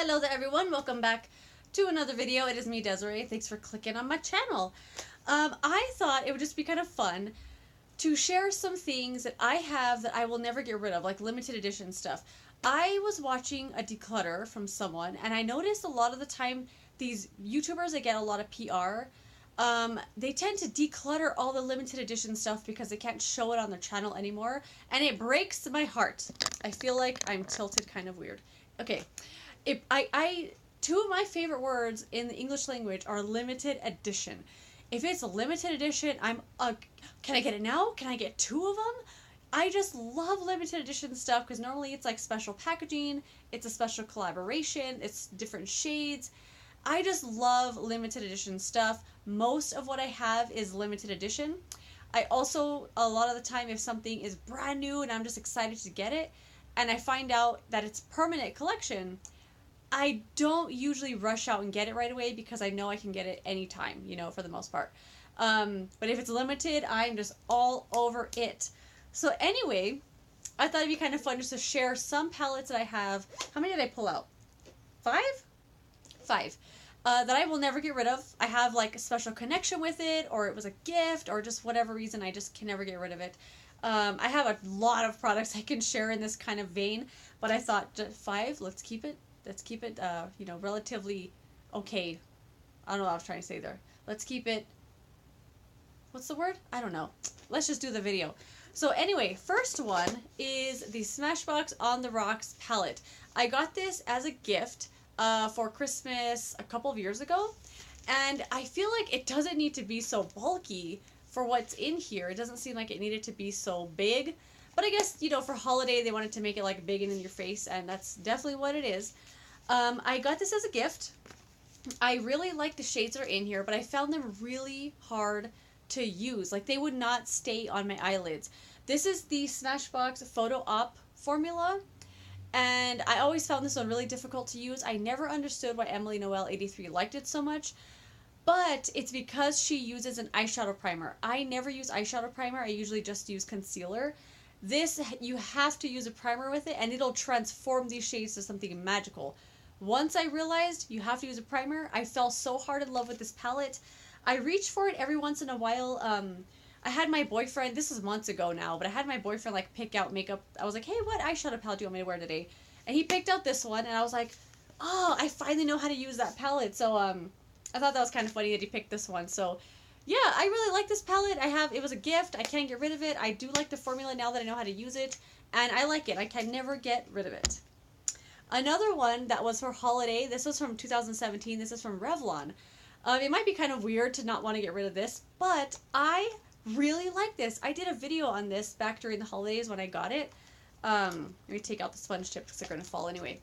Hello there everyone, welcome back to another video. It is me, Desiree. Thanks for clicking on my channel. I thought it would just be kind of fun to share some things that I have that I will never get rid of, like limited edition stuff. I was watching a declutter from someone and I noticed a lot of the time these YouTubers that get a lot of PR, they tend to declutter all the limited edition stuff because they can't show it on their channel anymore, and it breaks my heart. I feel like I'm tilted kind of weird. Okay. Two of my favorite words in the English language are limited edition. If it's a limited edition, can I get it now? Can I get two of them? I just love limited edition stuff because normally it's like special packaging, it's a special collaboration, it's different shades. I just love limited edition stuff. Most of what I have is limited edition. I also, a lot of the time, if something is brand new and I'm just excited to get it, and I find out that it's permanent collection, I don't usually rush out and get it right away because I know I can get it anytime, you know, for the most part. But if it's limited, I'm just all over it. So anyway, I thought it'd be kind of fun just to share some palettes that I have. How many did I pull out? Five. That I will never get rid of. I have like a special connection with it, or it was a gift, or just whatever reason I just can never get rid of it. I have a lot of products I can share in this kind of vein, but I thought just 5, let's keep it, you know, relatively okay. I don't know what I was trying to say there. Let's keep it, what's the word? I don't know. Let's just do the video. So anyway, first one is the Smashbox On The Rocks palette. I got this as a gift for Christmas a couple of years ago, and I feel like it doesn't need to be so bulky for what's in here. It doesn't seem like it needed to be so big, but I guess, you know, for holiday they wanted to make it like big and in your face, and that's definitely what it is. I got this as a gift. I really like the shades that are in here, but I found them really hard to use. Like, they would not stay on my eyelids. This is the Smashbox Photo Op formula, and I always found this one really difficult to use. I never understood why Emily Noel 83 liked it so much, but it's because she uses an eyeshadow primer. I never use eyeshadow primer. I usually just use concealer. This, you have to use a primer with it, and it'll transform these shades to something magical. Once I realized you have to use a primer, I fell so hard in love with this palette. I reach for it every once in a while. I had my boyfriend, this is months ago now, but I had my boyfriend like pick out makeup. I was like, hey, what eyeshadow palette do you want me to wear today? And he picked out this one, and I was like, oh, I finally know how to use that palette. So I thought that was kind of funny that he picked this one. So yeah, I really like this palette. It was a gift. I can't get rid of it. I do like the formula now that I know how to use it, and I like it. I can never get rid of it. Another one that was for holiday, this was from 2017. This is from Revlon. It might be kind of weird to not want to get rid of this, but I really like this. I did a video on this back during the holidays when I got it. Let me take out the sponge tips because they're going to fall anyway.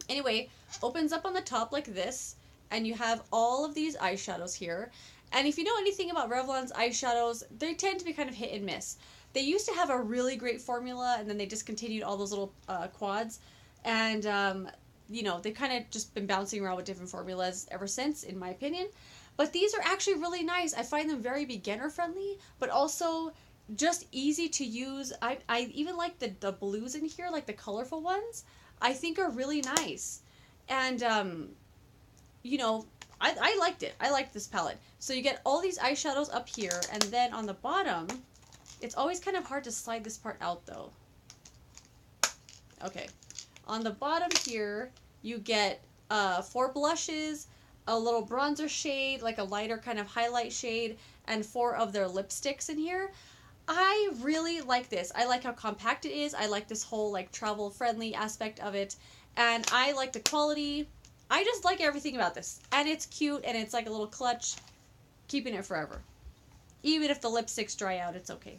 Anyway, opens up on the top like this, and you have all of these eyeshadows here. And if you know anything about Revlon's eyeshadows, they tend to be kind of hit and miss. They used to have a really great formula, and then they discontinued all those little quads. And, you know, they've kind of just been bouncing around with different formulas ever since, in my opinion. But these are actually really nice. I find them very beginner-friendly, but also just easy to use. I even like the blues in here, like the colorful ones. I think are really nice. And, you know, I liked it. I liked this palette. So you get all these eyeshadows up here, and then on the bottom, it's always kind of hard to slide this part out, though. Okay. On the bottom here, you get 4 blushes, a little bronzer shade, like a lighter kind of highlight shade, and 4 of their lipsticks in here. I really like this. I like how compact it is. I like this whole like travel friendly aspect of it, and I like the quality. I just like everything about this, and it's cute, and it's like a little clutch, keeping it forever. Even if the lipsticks dry out, it's okay.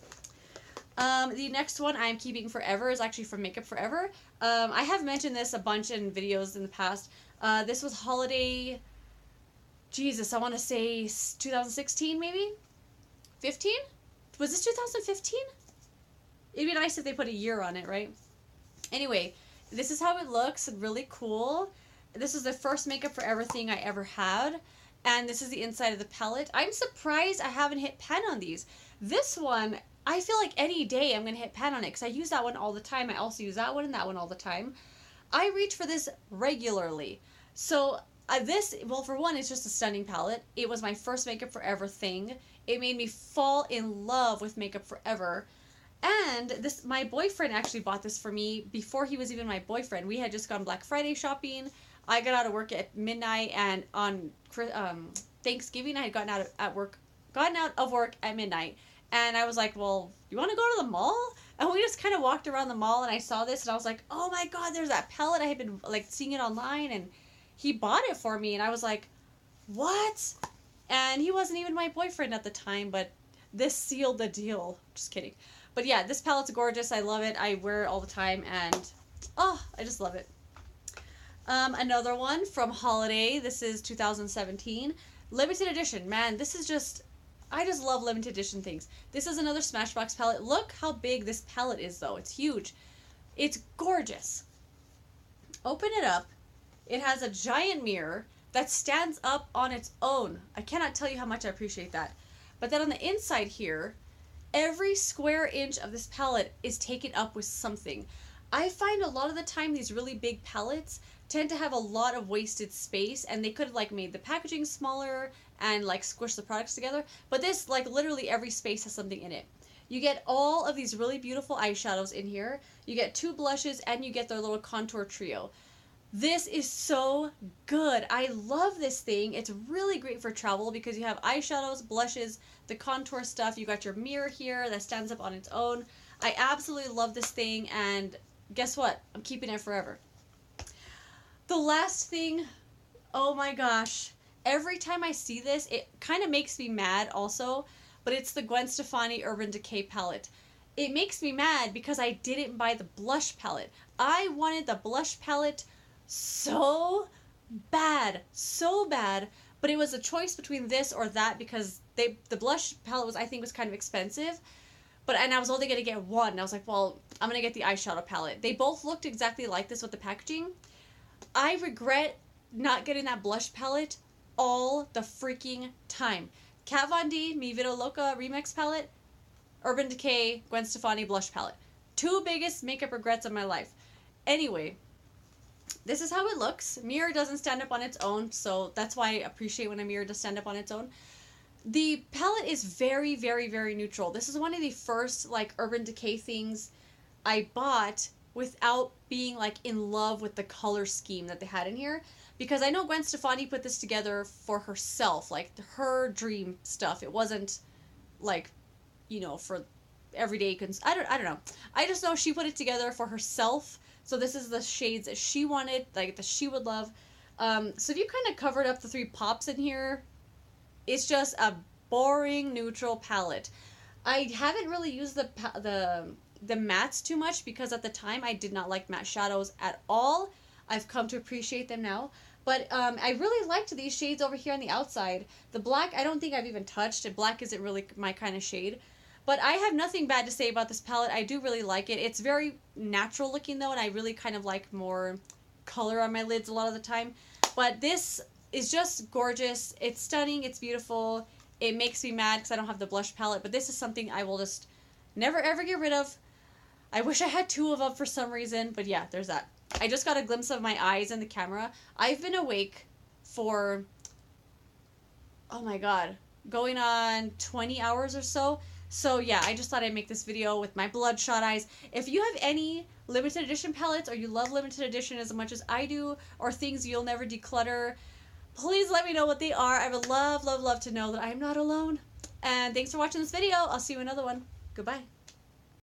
The next one I'm keeping forever is actually from Makeup Forever. I have mentioned this a bunch in videos in the past. This was holiday, Jesus, I want to say 2016 maybe? 15? Was this 2015? It'd be nice if they put a year on it, right? Anyway, this is how it looks. Really cool. This is the first Makeup Forever thing I ever had. And this is the inside of the palette. I'm surprised I haven't hit pen on these. This one, I feel like any day I'm going to hit pen on it because I use that one all the time. I also use that one and that one all the time. I reach for this regularly. So this, well, for one, it's just a stunning palette. It was my first Makeup Forever thing. It made me fall in love with Makeup Forever. And this, my boyfriend actually bought this for me before he was even my boyfriend. We had just gone Black Friday shopping. I got out of work at midnight, and on Thanksgiving I had gotten out of work at midnight. And I was like, well, you want to go to the mall? And we just kind of walked around the mall, and I saw this, and I was like, oh my god, there's that palette. I had been like seeing it online, and he bought it for me, and I was like, what? And he wasn't even my boyfriend at the time, but this sealed the deal. Just kidding. But yeah, this palette's gorgeous. I love it. I wear it all the time, and oh, I just love it. Another one from Holiday. This is 2017. Limited edition. Man, this is just... I just love limited edition things. This is another Smashbox palette. Look how big this palette is, though. It's huge. It's gorgeous. Open it up. It has a giant mirror that stands up on its own. I cannot tell you how much I appreciate that. But then on the inside here, every square inch of this palette is taken up with something. I find a lot of the time these really big palettes tend to have a lot of wasted space, and they could have like made the packaging smaller and like squish the products together. But this, like, literally every space has something in it. You get all of these really beautiful eyeshadows in here. You get 2 blushes, and you get their little contour trio. This is so good. I love this thing. It's really great for travel because you have eyeshadows, blushes, the contour stuff. You got your mirror here that stands up on its own. I absolutely love this thing, and guess what? I'm keeping it forever. The last thing, oh my gosh. Every time I see this, it kind of makes me mad also, but it's the Gwen Stefani Urban Decay palette. It makes me mad because I didn't buy the blush palette. I wanted the blush palette so bad, but it was a choice between this or that because the blush palette was, I think, was kind of expensive, and I was only going to get one. I was like, well, I'm going to get the eyeshadow palette. They both looked exactly like this with the packaging. I regret not getting that blush palette all the freaking time. Kat Von D, Mi Vida Loca Remix palette, Urban Decay, Gwen Stefani blush palette. 2 biggest makeup regrets of my life. Anyway, this is how it looks. Mirror doesn't stand up on its own, so that's why I appreciate when a mirror does stand up on its own. The palette is very, very, very neutral. This is one of the first like Urban Decay things I bought without being like in love with the color scheme that they had in here. Because I know Gwen Stefani put this together for herself, like her dream stuff. It wasn't like, you know, for everyday I don't know. I just know she put it together for herself. So this is the shades that she wanted, like that she would love. So if you kind of covered up the 3 pops in here, it's just a boring neutral palette. I haven't really used the mattes too much because at the time I did not like matte shadows at all. I've come to appreciate them now. But I really liked these shades over here on the outside. The black, I don't think I've even touched. Black isn't really my kind of shade. But I have nothing bad to say about this palette. I do really like it. It's very natural looking though, and I really kind of like more color on my lids a lot of the time. But this is just gorgeous. It's stunning. It's beautiful. It makes me mad because I don't have the blush palette. But this is something I will just never ever get rid of. I wish I had 2 of them for some reason. But yeah, there's that. I just got a glimpse of my eyes in the camera. I've been awake for, oh my god, going on 20 hours or so. So yeah, I just thought I'd make this video with my bloodshot eyes. If you have any limited edition palettes, or you love limited edition as much as I do, or things you'll never declutter, please let me know what they are. I would love, love, love to know that I'm not alone. And thanks for watching this video. I'll see you in another one. Goodbye.